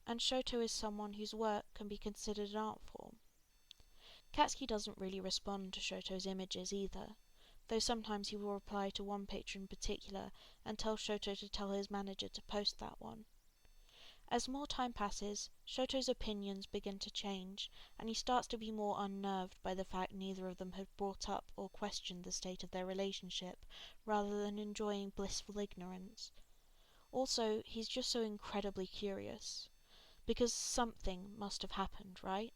and Shouto is someone whose work can be considered an art form. Katsuki doesn't really respond to Shouto's images either, though sometimes he will reply to one picture in particular and tell Shouto to tell his manager to post that one. As more time passes, Shouto's opinions begin to change, and he starts to be more unnerved by the fact neither of them have brought up or questioned the state of their relationship, rather than enjoying blissful ignorance. Also, he's just so incredibly curious. Because something must have happened, right?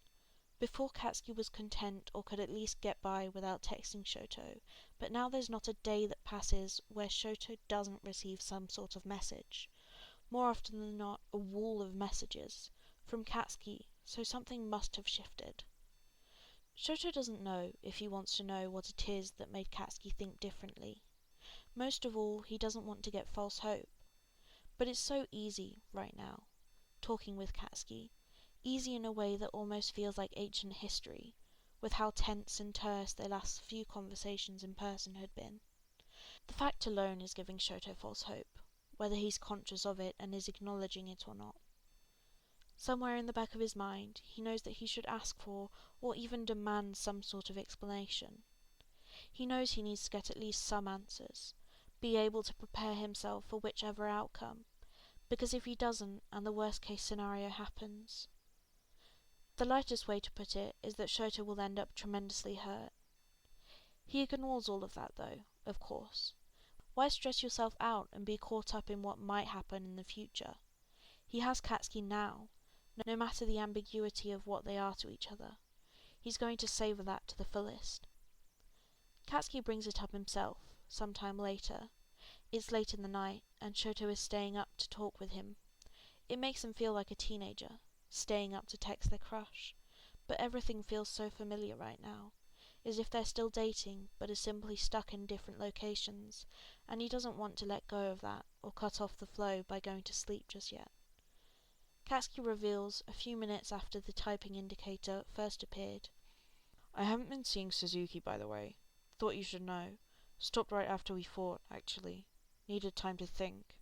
Before Katsuki was content or could at least get by without texting Shouto, but now there's not a day that passes where Shouto doesn't receive some sort of message. More often than not, a wall of messages from Katsuki, so something must have shifted. Shouto doesn't know if he wants to know what it is that made Katsuki think differently. Most of all, he doesn't want to get false hope. But it's so easy, right now, talking with Katsuki, easy in a way that almost feels like ancient history, with how tense and terse their last few conversations in person had been. The fact alone is giving Shouto false hope, whether he's conscious of it and is acknowledging it or not. Somewhere in the back of his mind, he knows that he should ask for, or even demand some sort of explanation. He knows he needs to get at least some answers, be able to prepare himself for whichever outcome, because if he doesn't, and the worst case scenario happens, the lightest way to put it is that Shouto will end up tremendously hurt. He ignores all of that though, of course. Why stress yourself out and be caught up in what might happen in the future? He has Katsuki now, no matter the ambiguity of what they are to each other. He's going to savour that to the fullest. Katsuki brings it up himself, sometime later. It's late in the night, and Shouto is staying up to talk with him. It makes him feel like a teenager, staying up to text their crush. But everything feels so familiar right now, as if they're still dating, but are simply stuck in different locations, and he doesn't want to let go of that, or cut off the flow by going to sleep just yet. Katsuki reveals, a few minutes after the typing indicator first appeared. I haven't been seeing Suzuki, by the way. Thought you should know. Stopped right after we fought, actually. Needed time to think.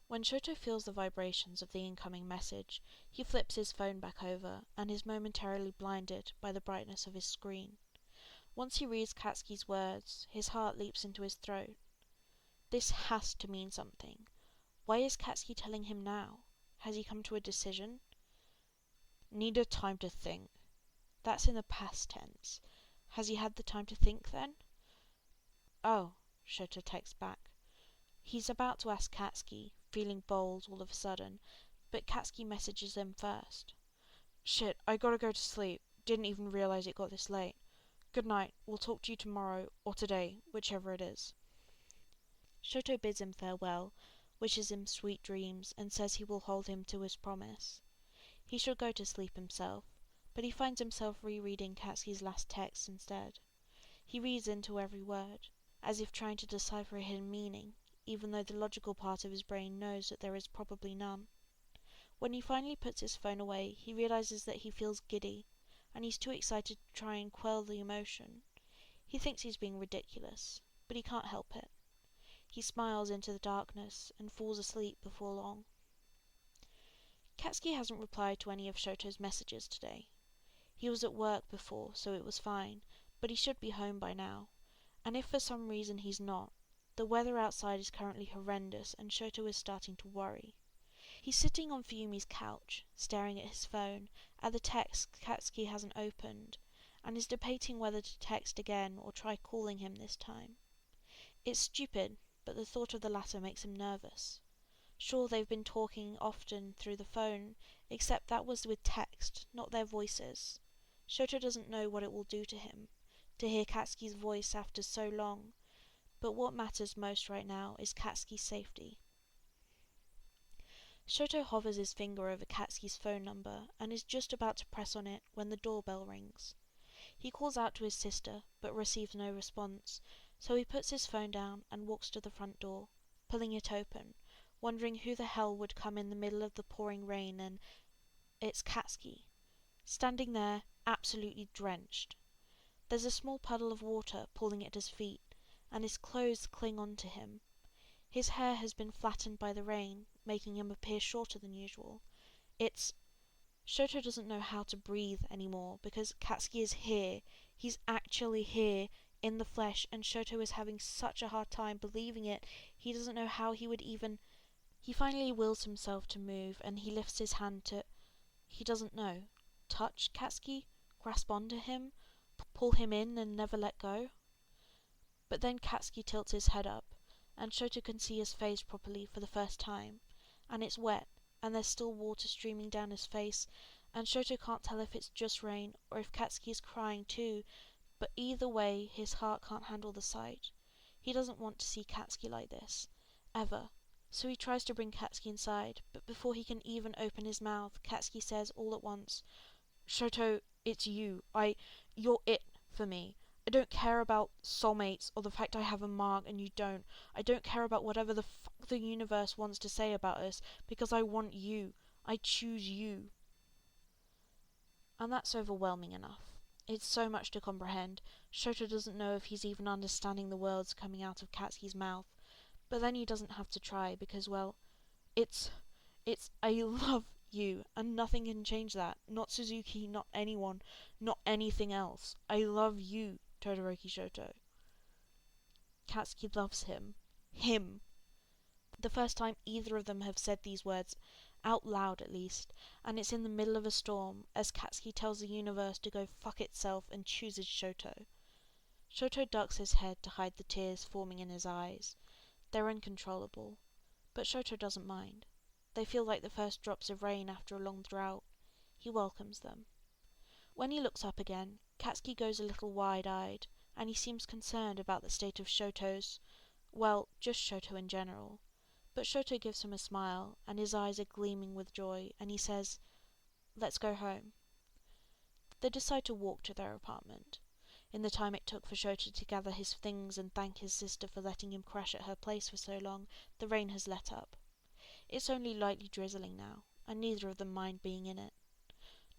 When Shouto feels the vibrations of the incoming message, he flips his phone back over and is momentarily blinded by the brightness of his screen. Once he reads Katsuki's words, his heart leaps into his throat. This has to mean something. Why is Katsuki telling him now? Has he come to a decision? Needed time to think. That's in the past tense. Has he had the time to think then? Oh, Shouto texts back. He's about to ask Katsuki, feeling bold all of a sudden, but Katsuki messages him first. Shit, I gotta go to sleep. Didn't even realize it got this late. Good night, we'll talk to you tomorrow, or today, whichever it is. Shouto bids him farewell, wishes him sweet dreams, and says he will hold him to his promise. He should go to sleep himself, but he finds himself rereading Katsuki's last text instead. He reads into every word, as if trying to decipher a hidden meaning, even though the logical part of his brain knows that there is probably none. When he finally puts his phone away, he realizes that he feels giddy, and he's too excited to try and quell the emotion. He thinks he's being ridiculous, but he can't help it. He smiles into the darkness and falls asleep before long. Katsuki hasn't replied to any of Shouto's messages today. He was at work before, so it was fine, but he should be home by now. And if for some reason he's not, the weather outside is currently horrendous and Shouto is starting to worry. He's sitting on Fuyumi's couch, staring at his phone, at the text Katsuki hasn't opened, and is debating whether to text again or try calling him this time. It's stupid, but the thought of the latter makes him nervous. Sure, they've been talking often through the phone, except that was with text, not their voices. Shouto doesn't know what it will do to him, to hear Katsuki's voice after so long, but what matters most right now is Katsuki's safety. Shouto hovers his finger over Katsuki's phone number and is just about to press on it when the doorbell rings. He calls out to his sister, but receives no response, so he puts his phone down and walks to the front door, pulling it open, wondering who the hell would come in the middle of the pouring rain, and it's Katsuki, standing there, absolutely drenched. There's a small puddle of water pooling at his feet, and his clothes cling on to him. His hair has been flattened by the rain, making him appear shorter than usual. Shouto doesn't know how to breathe anymore because Katsuki is here. He's actually here in the flesh, and Shouto is having such a hard time believing it. He doesn't know how he would even... He finally wills himself to move, and he lifts his hand to... He doesn't know. Touch Katsuki? Grasp onto him? Pull him in and never let go? But then Katsuki tilts his head up, and Shouto can see his face properly for the first time, and it's wet, and there's still water streaming down his face, and Shouto can't tell if it's just rain or if Katsuki is crying too, but either way his heart can't handle the sight. He doesn't want to see Katsuki like this, ever, so he tries to bring Katsuki inside, but before he can even open his mouth, Katsuki says all at once, Shouto, it's you. You're it for me. I don't care about soulmates or the fact I have a mark and you don't. I don't care about whatever the fuck the universe wants to say about us, because I want you. I choose you. And that's overwhelming enough. It's so much to comprehend. Shouto doesn't know if he's even understanding the words coming out of Katsuki's mouth, but then he doesn't have to try because, well, it's I love you, and nothing can change that. Not Suzuki, not anyone, not anything else. I love you, Todoroki Shouto. Katsuki loves him. Him. The first time either of them have said these words, out loud at least, and it's in the middle of a storm, as Katsuki tells the universe to go fuck itself and chooses Shouto. Shouto ducks his head to hide the tears forming in his eyes. They're uncontrollable. But Shouto doesn't mind. They feel like the first drops of rain after a long drought. He welcomes them. When he looks up again, Katsuki goes a little wide-eyed, and he seems concerned about the state of Shouto's, well, just Shouto in general. But Shouto gives him a smile, and his eyes are gleaming with joy, and he says, "Let's go home." They decide to walk to their apartment. In the time it took for Shouto to gather his things and thank his sister for letting him crash at her place for so long, the rain has let up. It's only lightly drizzling now, and neither of them mind being in it.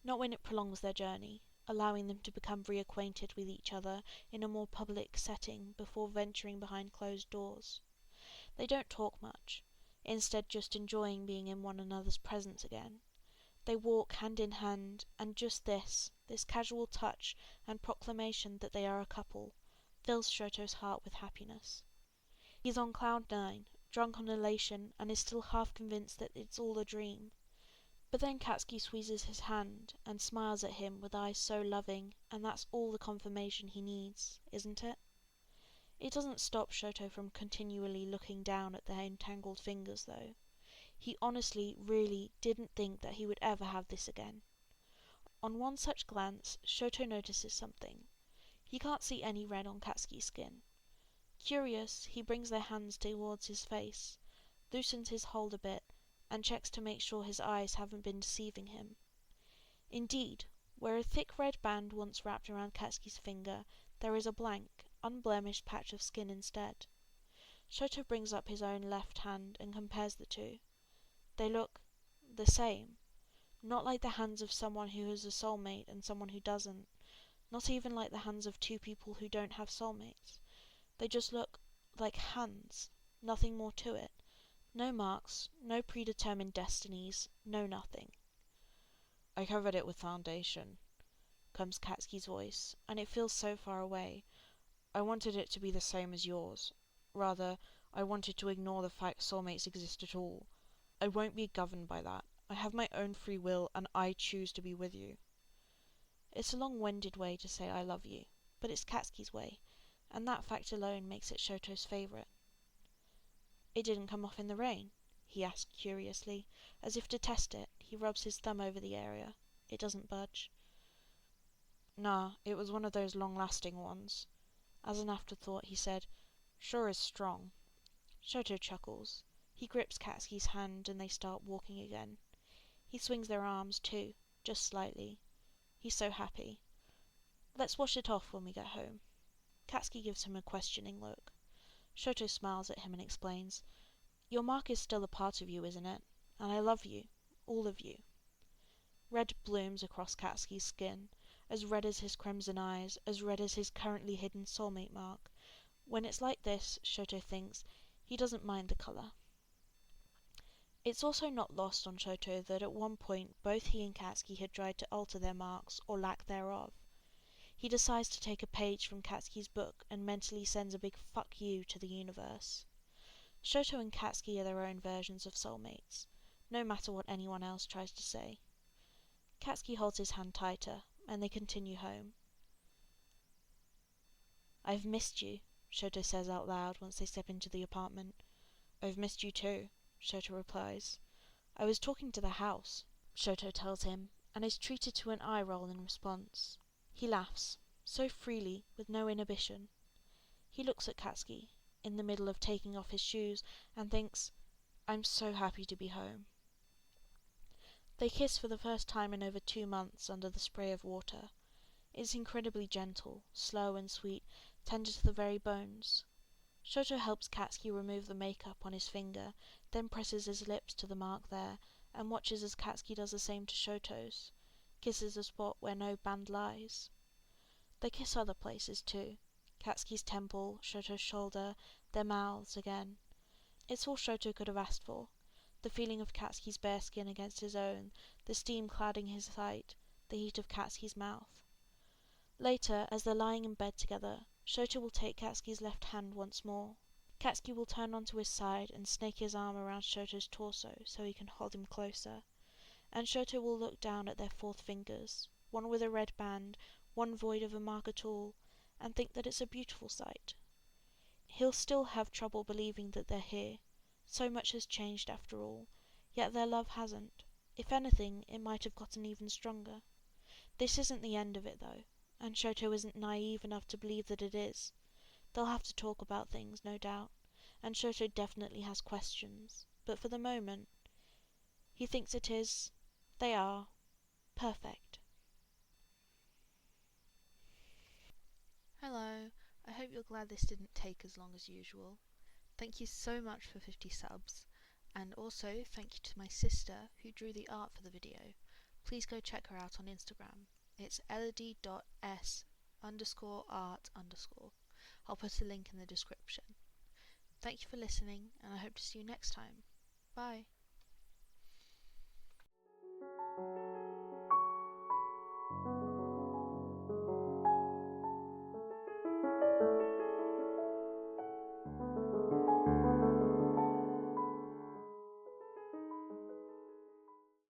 Not when it prolongs their journey, allowing them to become reacquainted with each other in a more public setting before venturing behind closed doors. They don't talk much, instead just enjoying being in one another's presence again. They walk hand in hand, and just this casual touch and proclamation that they are a couple, fills Shouto's heart with happiness. He's on cloud 9, drunk on elation, and is still half convinced that it's all a dream. But then Katsuki squeezes his hand and smiles at him with eyes so loving, and that's all the confirmation he needs, isn't it? It doesn't stop Shouto from continually looking down at their entangled fingers, though. He honestly, really, didn't think that he would ever have this again. On one such glance, Shouto notices something. He can't see any red on Katsuki's skin. Curious, he brings their hands towards his face, loosens his hold a bit, and checks to make sure his eyes haven't been deceiving him. Indeed, where a thick red band once wrapped around Katsuki's finger, there is a blank, unblemished patch of skin instead. Shouto brings up his own left hand and compares the two. They look the same. Not like the hands of someone who has a soulmate and someone who doesn't. Not even like the hands of two people who don't have soulmates. They just look like hands. Nothing more to it. No marks, no predetermined destinies, no nothing. "I covered it with foundation," comes Katsuki's voice, and it feels so far away. "I wanted it to be the same as yours. Rather, I wanted to ignore the fact soulmates exist at all. I won't be governed by that. I have my own free will, and I choose to be with you." It's a long-winded way to say I love you, but it's Katsuki's way, and that fact alone makes it Shoto's favourite. "It didn't come off in the rain?" he asks curiously. As if to test it, he rubs his thumb over the area. It doesn't budge. "Nah, it was one of those long-lasting ones." As an afterthought, he said, "Sure is strong." Shouto chuckles. He grips Katsuki's hand and they start walking again. He swings their arms too, just slightly. He's so happy. "Let's wash it off when we get home." Katsuki gives him a questioning look. Shouto smiles at him and explains, "Your mark is still a part of you, isn't it? And I love you. All of you." Red blooms across Katsuki's skin, as red as his crimson eyes, as red as his currently hidden soulmate mark. When it's like this, Shouto thinks, he doesn't mind the colour. It's also not lost on Shouto that at one point both he and Katsuki had tried to alter their marks, or lack thereof. He decides to take a page from Katsuki's book and mentally sends a big fuck you to the universe. Shouto and Katsuki are their own versions of soulmates, no matter what anyone else tries to say. Katsuki holds his hand tighter, and they continue home. "I've missed you," Shouto says out loud once they step into the apartment. "I've missed you too," Shouto replies. "I was talking to the house," Shouto tells him, and is treated to an eye roll in response. He laughs, so freely, with no inhibition. He looks at Katsuki, in the middle of taking off his shoes, and thinks, "I'm so happy to be home." They kiss for the first time in over 2 months under the spray of water. It's incredibly gentle, slow and sweet, tender to the very bones. Shouto helps Katsuki remove the makeup on his finger, then presses his lips to the mark there, and watches as Katsuki does the same to Shoto's, kisses the spot where no band lies. They kiss other places too. Katsuki's temple, Shoto's shoulder, their mouths again. It's all Shouto could have asked for. The feeling of Katsuki's bare skin against his own, the steam cladding his sight, the heat of Katsuki's mouth. Later, as they're lying in bed together, Shouto will take Katsuki's left hand once more. Katsuki will turn onto his side and snake his arm around Shoto's torso so he can hold him closer, and Shouto will look down at their fourth fingers, one with a red band, one void of a mark at all, and think that it's a beautiful sight. He'll still have trouble believing that they're here. So much has changed after all, yet their love hasn't. If anything, it might have gotten even stronger. This isn't the end of it though, and Shouto isn't naive enough to believe that it is. They'll have to talk about things, no doubt, and Shouto definitely has questions, but for the moment, he thinks they are, perfect. Hello, I hope you're glad this didn't take as long as usual. Thank you so much for 50 subs, and also thank you to my sister who drew the art for the video. Please go check her out on Instagram. It's elodie.s_art_. I'll put a link in the description. Thank you for listening, and I hope to see you next time. Bye.